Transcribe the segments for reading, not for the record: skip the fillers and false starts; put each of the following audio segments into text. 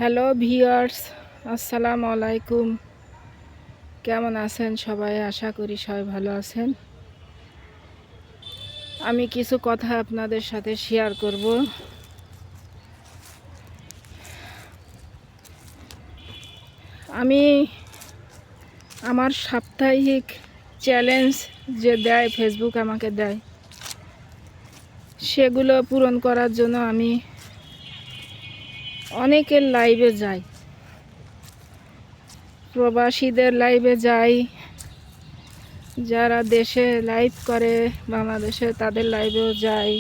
Hello viewers, আসসালামু আলাইকুম। কেমন আছেন সবাই? আশা করি সবাই ভালো আছেন। আমি কিছু কথা আপনাদের সাথে শেয়ার করব। আমি আমার সাপ্তাহিক চ্যালেঞ্জ যে দেয় ফেসবুক আমাকে দেয়, সেগুলো পূরণ করার জন্য আমি অনেকের লাইভে যাই, প্রবাসীদের লাইভে যাই, যারা দেশে লাইভ করে বাংলাদেশে তাদের লাইভেও যাই।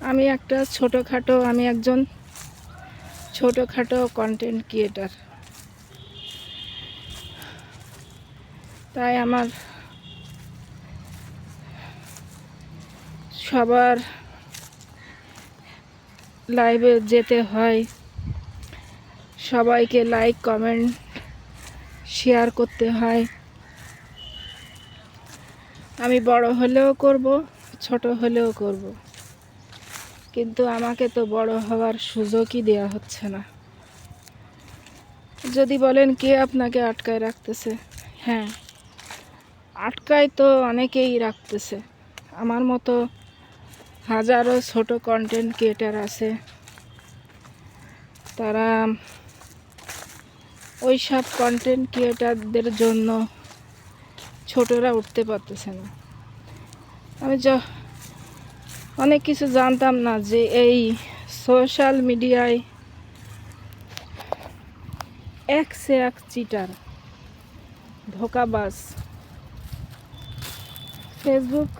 আমি একজন ছোটোখাটো কন্টেন্ট ক্রিয়েটার। তাই আমার সবার লাইভে যেতে হয়, সবাইকে লাইক কমেন্ট শেয়ার করতে হয়। আমি বড় হলেও করব, ছোট হলেও করব, কিন্তু আমাকে তো বড় হওয়ার সুযোগই দেওয়া হচ্ছে না। যদি বলেন কে আপনাকে আটকায় রাখতেছে, হ্যাঁ, আটকায় তো অনেকেই রাখতেছে। আমার মতো হাজারো ছোট কন্টেন্ট ক্রিয়েটার আছে, তারা ওই সব কন্টেন্ট ক্রিয়েটারদের জন্য ছোটরা উঠতে পারতেছে না। আমি অনেক কিছু জানতাম না যে এই সোশ্যাল মিডিয়ায় এক সে এক চিটার, ধোঁকাবাজ। ফেসবুক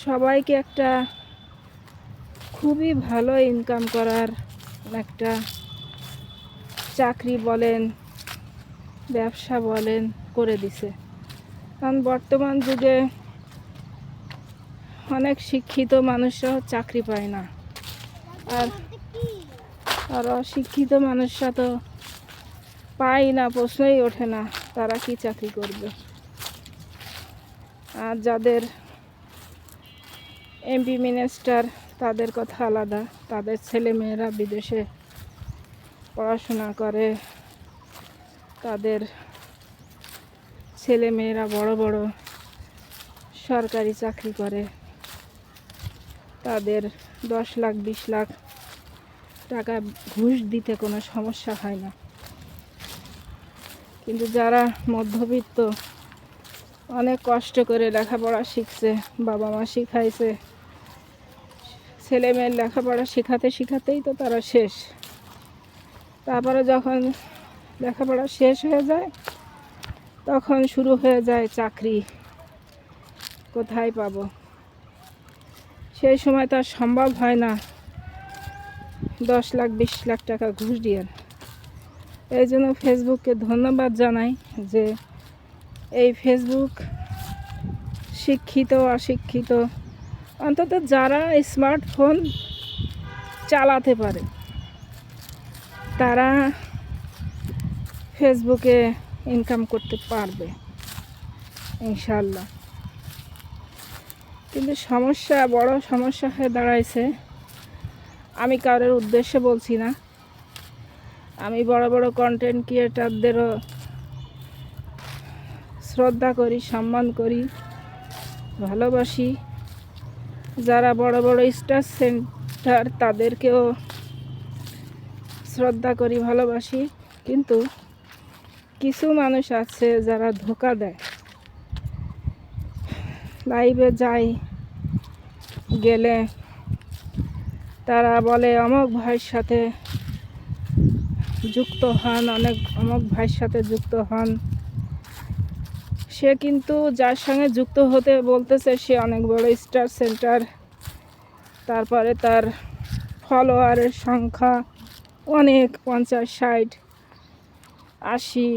সবাইকে একটা খুবই ভালো ইনকাম করার একটা চাকরি বলেন, ব্যবসা বলেন করে দিছে। কারণ বর্তমান যুগে অনেক শিক্ষিত মানুষরাও চাকরি পায় না, আর অশিক্ষিত মানুষরা তো পায় না, প্রশ্নই ওঠে না তারা কি চাকরি করবে। আর যাদের এমপি মিনিস্টার তাদের কথা আলাদা, তাদের ছেলে মেয়েরা বিদেশে পড়াশোনা করে, তাদের ছেলে মেয়েরা বড় বড় সরকারি চাকরি করে, তাদের 10 লাখ 20 লাখ টাকা ঘুষ দিতে কোনো সমস্যা হয় না। কিন্তু যারা মধ্যবিত্ত, অনেক কষ্ট করে লেখাপড়া শিখছে, বাবা মা শিখাইছে, ছেলে মেয়ের লেখাপড়া শিখাতেই তো তারা শেষ। তারপরে যখন লেখাপড়া শেষ হয়ে যায় তখন শুরু হয়ে যায় চাকরি কোথায় পাবো। সেই সময় তার সম্ভব হয় না 10 লাখ 20 লাখ টাকা ঘুষ দিয়ে। এই জন্য ফেসবুককে ধন্যবাদ জানাই যে এই ফেসবুক শিক্ষিত অশিক্ষিত, অন্তত যারা স্মার্টফোন চালাতে পারে তারা ফেসবুকে ইনকাম করতে পারবে ইনশাল্লাহ। কিন্তু বড় সমস্যা হয়ে দাঁড়াইছে, আমি কারোর উদ্দেশ্যে বলছি না, আমি বড় বড় কন্টেন্ট ক্রিয়েটারদেরও শ্রদ্ধা করি, সম্মান করি, ভালোবাসি। যারা বড় বড় স্টার সেন্টার তাদেরকেও শ্রদ্ধা করি, ভালোবাসি। কিন্তু কিছু মানুষ আছে যারা ধোঁকা দেয়। লাইভে গেলে তারা বলে অমুক ভাইয়ের সাথে যুক্ত হন, অমুক ভাইয়ের সাথে যুক্ত হন। সে কিন্তু যার সঙ্গে যুক্ত হতে বলতেছে সে অনেক বড় স্টার সেন্টার, তারপরে তার ফলোয়ারের সংখ্যা অনেক, 50 60 80,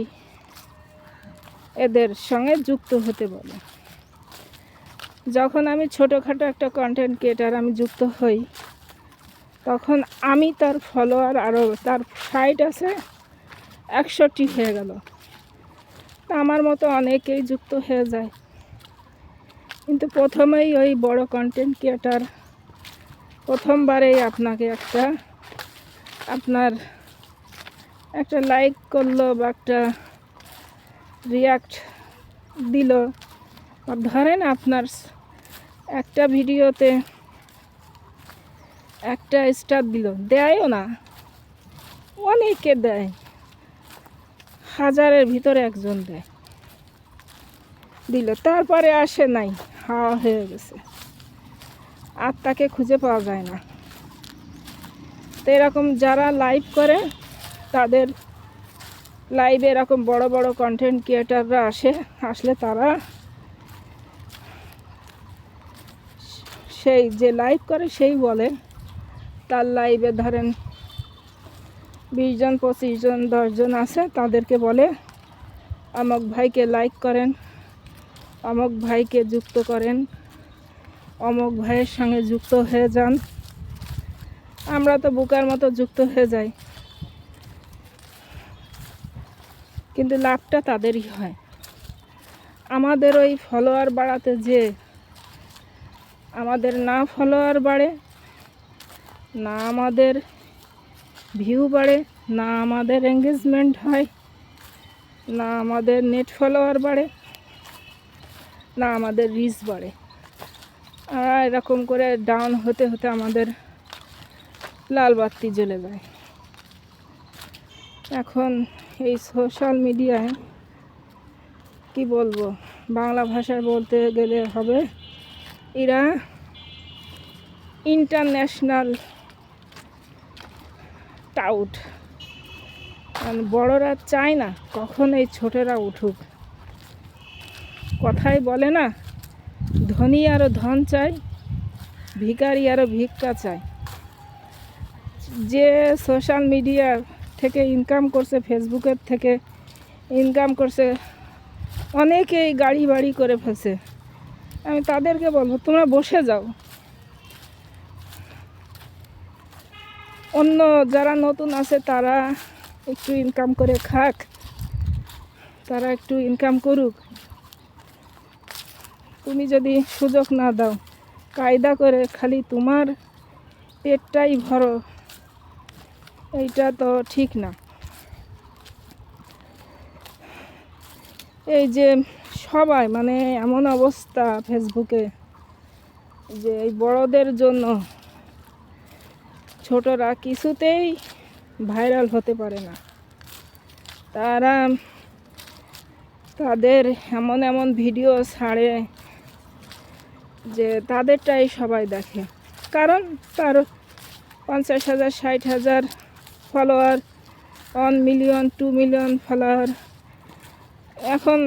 এদের সঙ্গে যুক্ত হতে বলে। যখন আমি ছোটোখাটো একটা কন্টেন্ট ক্রিয়েটার আমি যুক্ত হই, তখন আমি তার ফলোয়ার আরও, তার সাইট আছে 61 হয়ে গেল। তা আমার মতো অনেকেই যুক্ত হয়ে যায়। কিন্তু প্রথমেই ওই বড় কন্টেন্ট ক্রিয়েটার প্রথমবারেই আপনাকে আপনার একটা লাইক করলো বা একটা রিয়াক্ট দিল, ধরেন আপনার একটা ভিডিওতে একটা স্টার দিল, দেয়ও না, অনেকে দেয়, হাজারের ভিতরে একজন দেয়, দিল, তারপরে আসে নাই, হাওয়া হয়ে গেছে, আর তাকে খুঁজে পাওয়া যায় না। তো এরকম যারা লাইভ করে, তাদের লাইভে এরকম বড় বড় কন্টেন্ট ক্রিয়েটাররা আসলে তারা সেই যে লাইভ করে সেই বলে, তার লাইভে ধরেন 20 জন 25 জন 10 জন আছে, তাদেরকে বলে অমুক ভাইকে লাইক করেন, অমুক ভাইকে যুক্ত করেন, অমুক ভাইয়ের সঙ্গে যুক্ত হয়ে যান। আমরা তো বোকার মতো যুক্ত হয়ে যাই, কিন্তু লাভটা তাদেরই হয়। আমাদের ওই ফলোয়ার বাড়াতে যে আমাদের না ফলোয়ার বাড়ে, না আমাদের ভিউ বাড়ে, না আমাদের এঙ্গেজমেন্ট হয়, না আমাদের নেট ফলোয়ার বাড়ে, না আমাদের রিচ বাড়ে। আর এরকম করে ডাউন হতে হতে আমাদের লাল বাতি জ্বলে যায়। এখন এই সোশ্যাল মিডিয়ায় কি বলবো, বাংলা ভাষায় বলতে গেলে হবে এরা ইন্টারন্যাশনাল টাউট। কারণ বড়রা চায় না কখন এই ছোটরা উঠুক। কথাই বলে না, ধনী আরও ধন চায়, ভিখারি আরও ভিক্ষা চায়। যে সোশ্যাল মিডিয়া থেকে ইনকাম করছে, ফেসবুকের থেকে ইনকাম করছে, অনেকেই গাড়ি বাড়ি করে ফেলছে। আমি তাদেরকে বলবো, তোমরা বসে যাও, অন্য যারা নতুন আছে তারা একটু ইনকাম করে খাক, তারা একটু ইনকাম করুক। তুমি যদি সুযোগ না দাও, কায়দা করে খালি তোমার পেটটাই ভরো, এইটা তো ঠিক না। এই যে সবাই মানে এমন অবস্থা ফেসবুকে যে এই বড়দের জন্য ছোটরা কিছুতেই ভাইরাল হতে পারে না। তাদের এমন এমন ভিডিও ছাড়ে যে তাদেরটাই সবাই দেখে, কারণ তার 50,000 60,000 ফলোয়ার, 1 মিলিয়ন 2 মিলিয়ন ফলোয়ার। এখন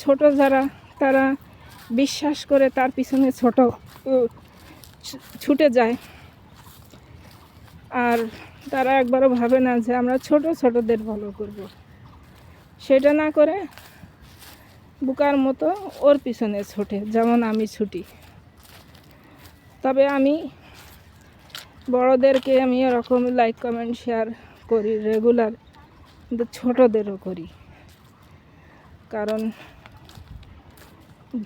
ছোট যারা, তারা বিশ্বাস করে তার পিছনে ছুটে যায়, আর তারা একবারও ভাবে না যে আমরা ছোটদের ফলো করব। সেটা না করে বোকার মতো ওর পিছনে ছোটে, যেমন আমি ছুটি। তবে আমি বড়দেরকে আমি এরকম লাইক কমেন্ট শেয়ার করি রেগুলার, কিন্তু ছোটদেরও করি। কারণ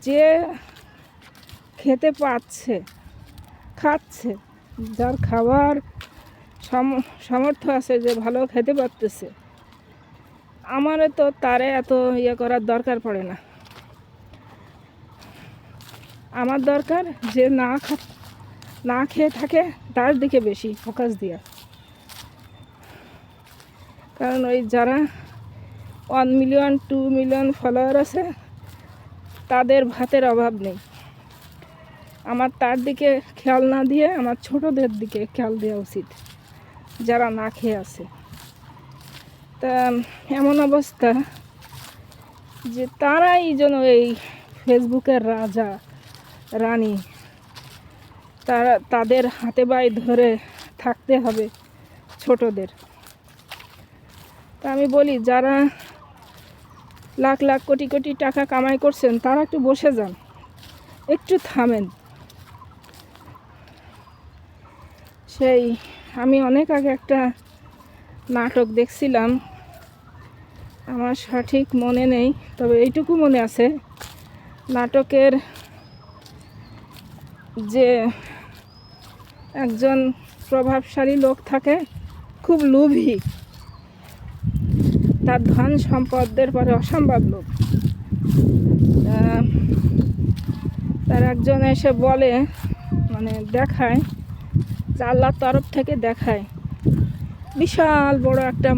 যে খেতে পাচ্ছে, খাচ্ছে, যার খাবার সামর্থ্য আছে, যে ভালো খেতে পারতেছে, আমারও তো তারে এত ইয়ে করার দরকার পড়ে না। আমার দরকার যে না খেয়ে থাকে তার দিকে বেশি ফোকাস দিয়া। কারণ ওই যারা 1 মিলিয়ন 2 মিলিয়ন ফলোয়ার আছে, তাদের ভাতের অভাব নেই। আমার তার দিকে খেয়াল না দিয়ে আমার ছোটদের দিকে খেয়াল দেওয়া উচিত, যারা না খেয়ে আছে। তা এমন অবস্থা যে তারাই যেন এই ফেসবুকের রাজা রানী, তাদের হাতে পায়ে ধরে থাকতে হবে ছোটদের। তা আমি বলি, যারা লাখ লাখ কোটি কোটি টাকা কামাই করছেন, তারা একটু বসে যান, একটু থামেন। সেই আমি অনেক আগে একটা নাটক দেখছিলাম, আমার সঠিক মনে নেই, তবে এইটুকু মনে আছে, নাটকের যে একজন প্রভাবশালী লোক থাকে, খুব লোভী, তার ধন সম্পদের পরে অসম্ভব লোভ। তার একজন এসে বলে, মানে দেখায় যে আল্লাহর তরফ থেকে দেখায় বিশাল বড় একটা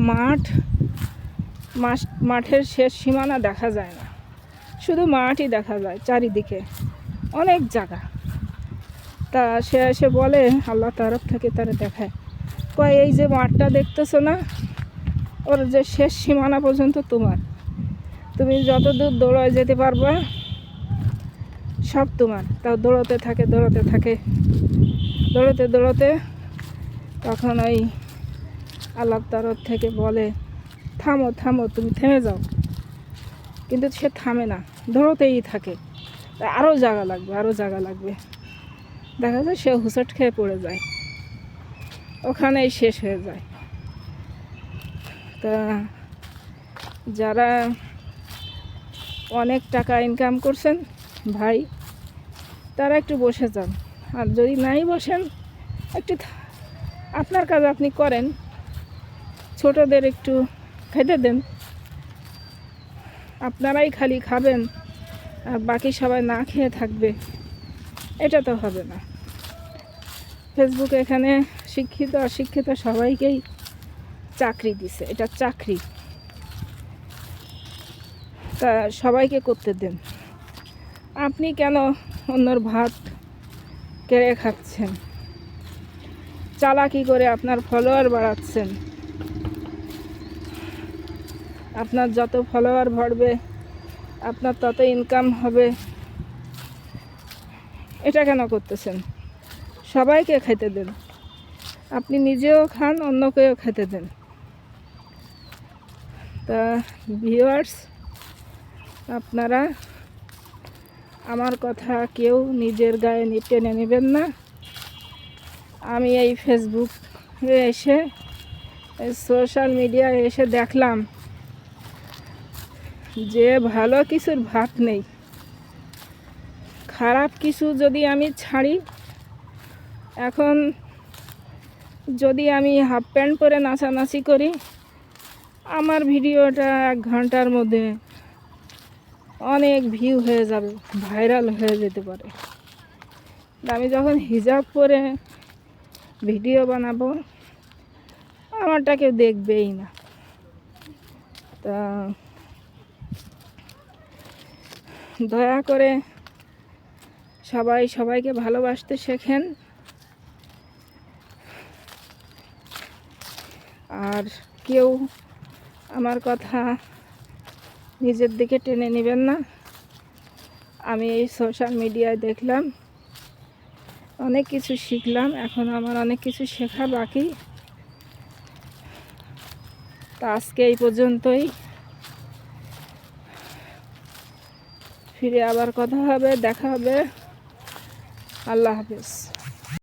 মাঠের শেষ সীমানা দেখা যায় না, শুধু মাঠই দেখা যায় চারিদিকে, অনেক জায়গা। তা সে এসে বলে আল্লাহ তরফ থেকে তারা দেখায়, কয় এই যে মাঠটা দেখতেছো না, ওর যে শেষ সীমানা পর্যন্ত তোমার, তুমি যতদূর দৌড়ায় যেতে পারবা সব তোমার। তাও দৌড়তে থাকে দৌড়তে তখন ওই আল্লাহর তরফ থেকে বলে থামো থামো, তুমি থেমে যাও। কিন্তু সে থামে না, দৌড়তেই থাকে, আরও জায়গা লাগবে। দেখা যায় সে হুঁচট খেয়ে পড়ে যায়, ওখানেই শেষ হয়ে যায়। তা যারা অনেক টাকা ইনকাম করছেন ভাই, তারা একটু বসে যান, আর যদি নাই বসেন একটু আপনার কাজ আপনি করেন, ছোটদের একটু খেতে দেন। আপনারাই খালি খাবেন আর বাকি সবাই না খেয়ে থাকবে, এটা তো হবে না। ফেসবুক এখানে শিক্ষিত অশিক্ষিত সবাইকেই চাকরি দিছে, এটা চাকরি, তা সবাইকে করতে দেন। আপনি কেন অন্যর ভাত কেড়ে খাচ্ছেন, চালাকি করে আপনার ফলোয়ার বাড়াচ্ছেন? আপনার যত ফলোয়ার বাড়বে আপনার তত ইনকাম হবে, এটা কেন করতেছেন? সবাইকে খেতে দেন, আপনি নিজেও খান, অন্যকেও খেতে দেন। তা ভিউয়ার্স, আপনারা আমার কথা কেউ নিজের গায়ে টেনে নেবেন না। আমি এই ফেসবুকে এসে, সোশ্যাল মিডিয়ায় এসে দেখলাম যে ভালো কিছুর ভাত নেই। খারাপ কিছু যদি আমি ছাড়ি, এখন যদি আমি হাফ প্যান্ট পরে নাচানাচি করি, আমার ভিডিওটা 1 ঘন্টার মধ্যে অনেক ভিউ হয়ে যাবে, ভাইরাল হয়ে যেতে পারে। আমি যখন হিজাব পরে ভিডিও বানাবো, আমারটা কেউ দেখবেই না। তা দয়া করে সবাইকে ভালোবাসতে শেখেন, আর কেউ আমার কথা নিজের দিকে টেনে নেবেন না। আমি এই সোশ্যাল মিডিয়ায় দেখলাম, অনেক কিছু শিখলাম, এখন আমার অনেক কিছু শেখা বাকি। তা আজকে এই পর্যন্তই, ফিরে আবার কথা হবে, দেখা হবে। আল্লাহ হাফেজ।